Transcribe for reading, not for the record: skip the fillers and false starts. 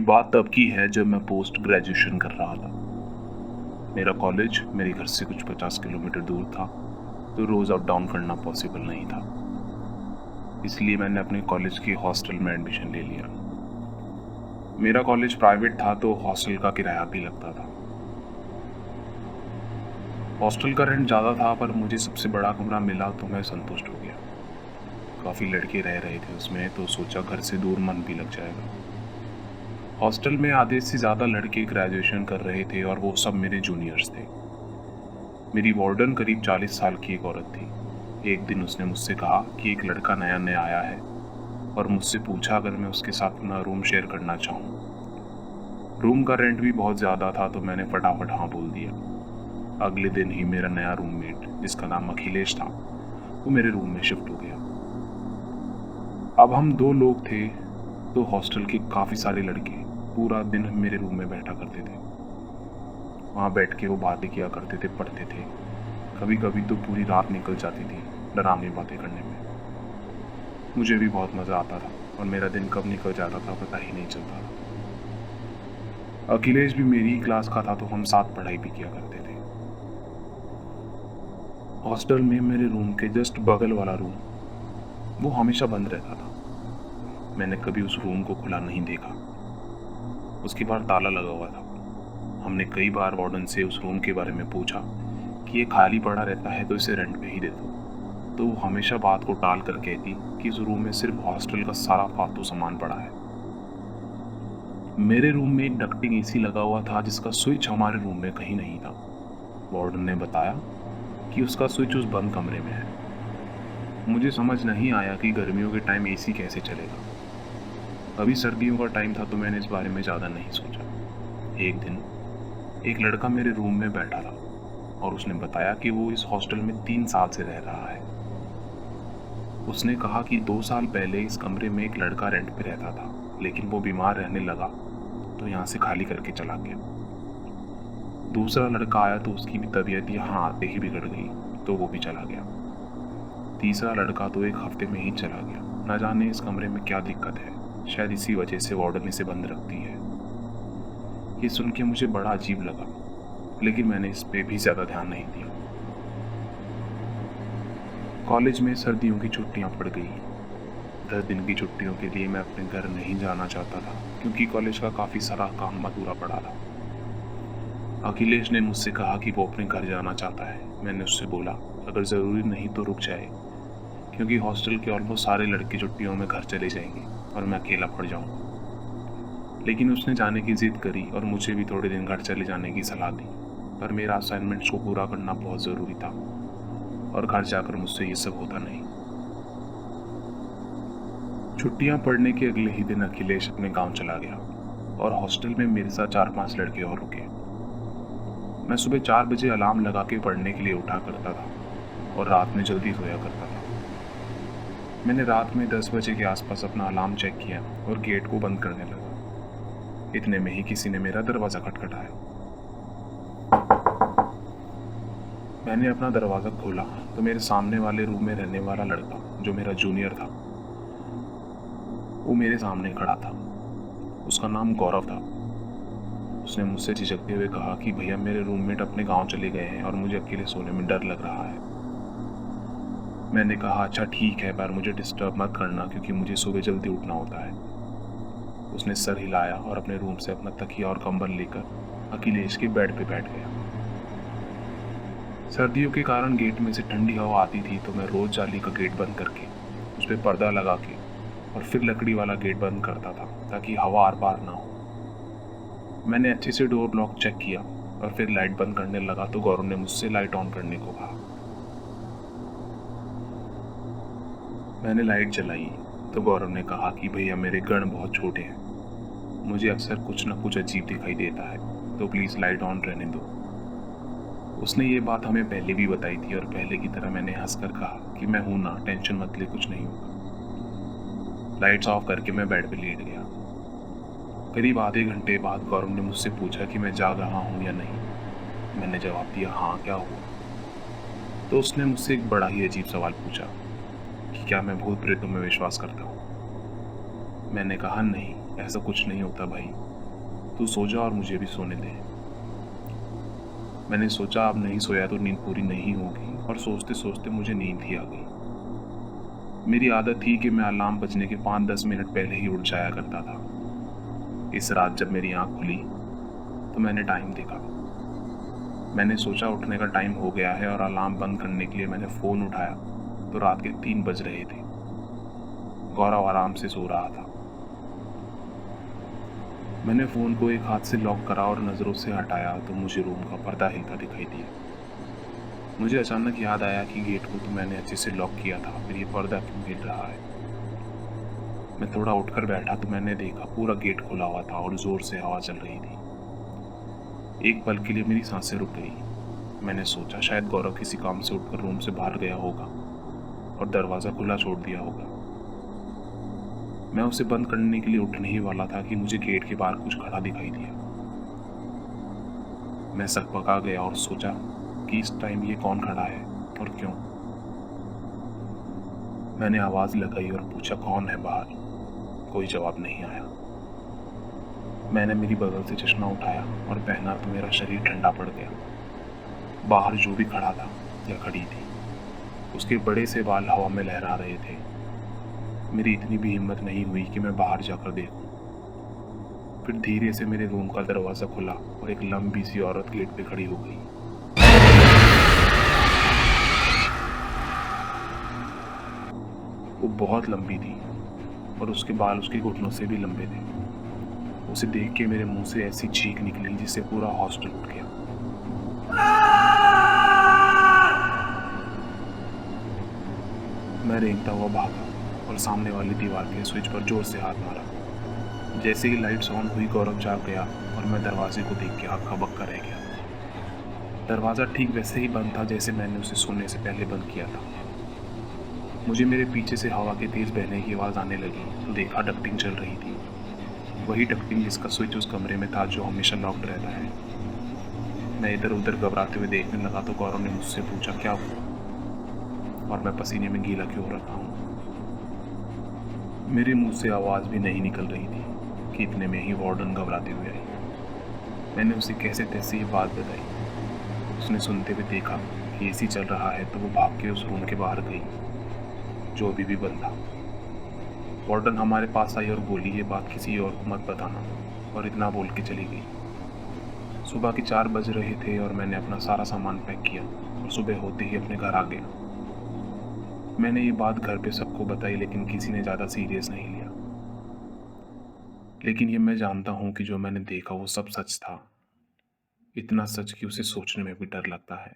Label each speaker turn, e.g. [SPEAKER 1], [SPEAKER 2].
[SPEAKER 1] बात तब की है जब मैं पोस्ट ग्रेजुएशन कर रहा था। मेरा कॉलेज मेरे घर से कुछ 50 किलोमीटर दूर था, तो रोज़ अप डाउन करना पॉसिबल नहीं था। इसलिए मैंने अपने कॉलेज के हॉस्टल में एडमिशन ले लिया। मेरा कॉलेज प्राइवेट था, तो हॉस्टल का किराया भी लगता था। हॉस्टल का रेंट ज़्यादा था, पर मुझे सबसे बड़ा कमरा मिला तो मैं संतुष्ट हो गया। काफ़ी लड़के रह रहे थे उसमें, तो सोचा घर से दूर मन भी लग जाएगा। हॉस्टल में आधे से ज़्यादा लड़के ग्रेजुएशन कर रहे थे और वो सब मेरे जूनियर्स थे। मेरी वार्डन करीब 40 साल की एक औरत थी। एक दिन उसने मुझसे कहा कि एक लड़का नया नया आया है और मुझसे पूछा अगर मैं उसके साथ अपना रूम शेयर करना चाहूँ। रूम का रेंट भी बहुत ज़्यादा था, तो मैंने फटाफट हाँ बोल दिया। अगले दिन ही मेरा नया रूममेट, जिसका नाम अखिलेश था, वो मेरे रूम में शिफ्ट हो गया। अब हम 2 लोग थे, तो हॉस्टल के काफ़ी सारे लड़के पूरा दिन मेरे रूम में बैठा करते थे। वहाँ बैठ के वो बातें किया करते थे, पढ़ते थे। कभी कभी तो पूरी रात निकल जाती थी डरावनी बातें करने में। मुझे भी बहुत मज़ा आता था और मेरा दिन कब निकल जाता था पता ही नहीं चलता था। अखिलेश भी मेरी ही क्लास का था, तो हम साथ पढ़ाई भी किया करते थे। हॉस्टल में मेरे रूम के जस्ट बगल वाला रूम, वो हमेशा बंद रहता था। मैंने कभी उस रूम को खुला नहीं देखा। उसके बाहर ताला लगा हुआ था। हमने कई बार वार्डन से उस रूम के बारे में पूछा कि ये खाली पड़ा रहता है तो इसे रेंट पे ही दे दो, तो वो हमेशा बात को टाल कर कहती कि इस रूम में सिर्फ हॉस्टल का सारा फालतू सामान पड़ा है। मेरे रूम में एक डक्टिंग एसी लगा हुआ था, जिसका स्विच हमारे रूम में कहीं नहीं था। वार्डन ने बताया कि उसका स्विच उस बंद कमरे में है। मुझे समझ नहीं आया कि गर्मियों के टाइम एसी कैसे चलेगा। अभी सर्दियों का टाइम था, तो मैंने इस बारे में ज़्यादा नहीं सोचा। एक दिन एक लड़का मेरे रूम में बैठा था और उसने बताया कि वो इस हॉस्टल में 3 साल से रह रहा है। उसने कहा कि 2 साल पहले इस कमरे में एक लड़का रेंट पे रहता था, लेकिन वो बीमार रहने लगा तो यहाँ से खाली करके चला गया। दूसरा लड़का आया तो उसकी भी तबीयत यहाँ आते ही बिगड़ गई, तो वो भी चला गया। तीसरा लड़का तो 1 हफ्ते में ही चला गया। न जाने इस कमरे में क्या दिक्कत है, शायद इसी वजह से वार्डन इसे बंद रखती है। ये सुन के मुझे बड़ा अजीब लगा, लेकिन मैंने इस पे भी ज़्यादा ध्यान नहीं दिया। कॉलेज में सर्दियों की छुट्टियां पड़ गई। 10 दिन की छुट्टियों के लिए मैं अपने घर नहीं जाना चाहता था, क्योंकि कॉलेज का काफ़ी सारा काम अधूरा पड़ा था। अखिलेश ने मुझसे कहा कि वो अपने घर जाना चाहता है। मैंने उससे बोला अगर ज़रूरी नहीं तो रुक जाए, क्योंकि हॉस्टल के ऑलमोस्ट सारे लड़के छुट्टियों में घर चले जाएंगे और मैं अकेला पड़ जाऊंगा। लेकिन उसने जाने की जिद करी और मुझे भी थोड़े दिन घर चले जाने की सलाह दी, पर मेरा असाइनमेंट्स को पूरा करना बहुत ज़रूरी था और घर जाकर मुझसे ये सब होता नहीं। छुट्टियां पड़ने के अगले ही दिन अखिलेश अपने गांव चला गया और हॉस्टल में मेरे साथ 4-5 लड़के और रुके। मैं सुबह 4 बजे अलार्म लगा के पढ़ने के लिए उठा करता था और रात में जल्दी सोया करता था। मैंने रात में 10 बजे के आसपास अपना अलार्म चेक किया और गेट को बंद करने लगा। इतने में ही किसी ने मेरा दरवाज़ा खटखटाया। मैंने अपना दरवाज़ा खोला तो मेरे सामने वाले रूम में रहने वाला लड़का, जो मेरा जूनियर था, वो मेरे सामने खड़ा था। उसका नाम गौरव था। उसने मुझसे झिझकते हुए कहा कि भैया मेरे रूममेट अपने गांव चले गए हैं और मुझे अकेले सोने में डर लग रहा है। मैंने कहा अच्छा ठीक है, पर मुझे डिस्टर्ब मत करना, क्योंकि मुझे सुबह जल्दी उठना होता है। उसने सर हिलाया और अपने रूम से अपना तकिया और कंबल लेकर अखिलेश के बेड पे बैठ गया। सर्दियों के कारण गेट में से ठंडी हवा आती थी, तो मैं रोज जाली का गेट बंद करके उस पर पर्दा लगा के और फिर लकड़ी वाला गेट बंद करता था, ताकि हवा आर पार ना हो। मैंने अच्छे से डोर लॉक चेक किया और फिर लाइट बंद करने लगा, तो गौरव ने मुझसे लाइट ऑन करने को कहा। मैंने लाइट जलाई तो गौरव ने कहा कि भैया मेरे गण बहुत छोटे हैं, मुझे अक्सर कुछ ना कुछ अजीब दिखाई देता है, तो प्लीज़ लाइट ऑन रहने दो। उसने ये बात हमें पहले भी बताई थी और पहले की तरह मैंने हंसकर कहा कि मैं हूं ना, टेंशन मत ले, कुछ नहीं होगा। लाइट्स ऑफ करके मैं बेड पे लेट गया। करीब आधे घंटे बाद गौरव ने मुझसे पूछा कि मैं जाग रहा हूँ या नहीं। मैंने जवाब दिया हाँ, क्या हुआ? तो उसने मुझसे एक बड़ा ही अजीब सवाल पूछा कि क्या मैं भूत प्रेतों में विश्वास करता हूँ। मैंने कहा नहीं, ऐसा कुछ नहीं होता भाई, तू सो जा और मुझे भी सोने दे। मैंने सोचा अब नहीं सोया तो नींद पूरी नहीं होगी, और सोचते सोचते मुझे नींद ही आ गई। मेरी आदत थी कि मैं अलार्म बजने के 5-10 मिनट पहले ही उठ जाया करता था। इस रात जब मेरी आंख खुली तो मैंने टाइम देखा। मैंने सोचा उठने का टाइम हो गया है, और अलार्म बंद करने के लिए मैंने फ़ोन उठाया तो रात के 3 बज रहे थे। गौरव आराम से सो रहा था। मैंने फ़ोन को एक हाथ से लॉक करा और नज़रों से हटाया तो मुझे रूम का पर्दा हिलता दिखाई दिया। मुझे अचानक याद आया कि गेट को तो मैंने अच्छे से लॉक किया था, फिर ये पर्दा क्यों हिल रहा है। मैं थोड़ा उठकर बैठा तो मैंने देखा पूरा गेट खुला हुआ था और ज़ोर से हवा चल रही थी। एक पल के लिए मेरी सांसें रुक गई। मैंने सोचा शायद गौरव किसी काम से उठकर रूम से बाहर गया होगा और दरवाज़ा खुला छोड़ दिया होगा। मैं उसे बंद करने के लिए उठने ही वाला था कि मुझे गेट के बाहर कुछ खड़ा दिखाई दिया। मैं सकपका गया और सोचा कि इस टाइम ये कौन खड़ा है और क्यों। मैंने आवाज़ लगाई और पूछा कौन है बाहर। कोई जवाब नहीं आया। मैंने मेरी बगल से चश्मा उठाया और पहना तो मेरा शरीर ठंडा पड़ गया। बाहर जो भी खड़ा था या खड़ी थी, उसके बड़े से बाल हवा में लहरा रहे थे। मेरी इतनी भी हिम्मत नहीं हुई कि मैं बाहर जाकर देखूं। फिर धीरे से मेरे रूम का दरवाज़ा खुला और एक लंबी सी औरत गेट पे खड़ी हो गई। वो बहुत लंबी थी और उसके बाल उसके घुटनों से भी लंबे थे। उसे देख के मेरे मुंह से ऐसी चीख निकली जिससे पूरा हॉस्टल उठ गया। मैं रेंगता हुआ भागा और सामने वाली दीवार के स्विच पर जोर से हाथ मारा। जैसे ही लाइट्स ऑन हुई गौरव जाग गया और मैं दरवाजे को देख के हक्का बक्का रह गया। दरवाज़ा ठीक वैसे ही बंद था जैसे मैंने उसे सोने से पहले बंद किया था। मुझे मेरे पीछे से हवा के तेज़ बहने की आवाज़ आने लगी तो देखा डक्टिंग चल रही थी। वही डक्टिंग जिसका स्विच उस कमरे में था जो हमेशा लॉक्ड रहता है। मैं इधर उधर घबराते हुए देखने लगा तो गौरव ने मुझसे पूछा क्या हुआ और मैं पसीने में गीला क्यों हो रखा हूँ। मेरे मुंह से आवाज़ भी नहीं निकल रही थी कि इतने में ही वार्डन घबराते हुए आई। मैंने उसे कैसे तैसे ये बात बताई। उसने सुनते हुए देखा कि एसी चल रहा है तो वो भाग के उस रूम के बाहर गई जो अभी भी बंद था। वार्डन हमारे पास आई और बोली ये बात किसी और को मत बताना, और इतना बोल के चली गई। सुबह के 4 बज रहे थे और मैंने अपना सारा सामान पैक किया और सुबह होते ही अपने घर आ गया। मैंने ये बात घर पे सबको बताई लेकिन किसी ने ज़्यादा सीरियस नहीं लिया। लेकिन ये मैं जानता हूँ कि जो मैंने देखा वो सब सच था। इतना सच कि उसे सोचने में भी डर लगता है।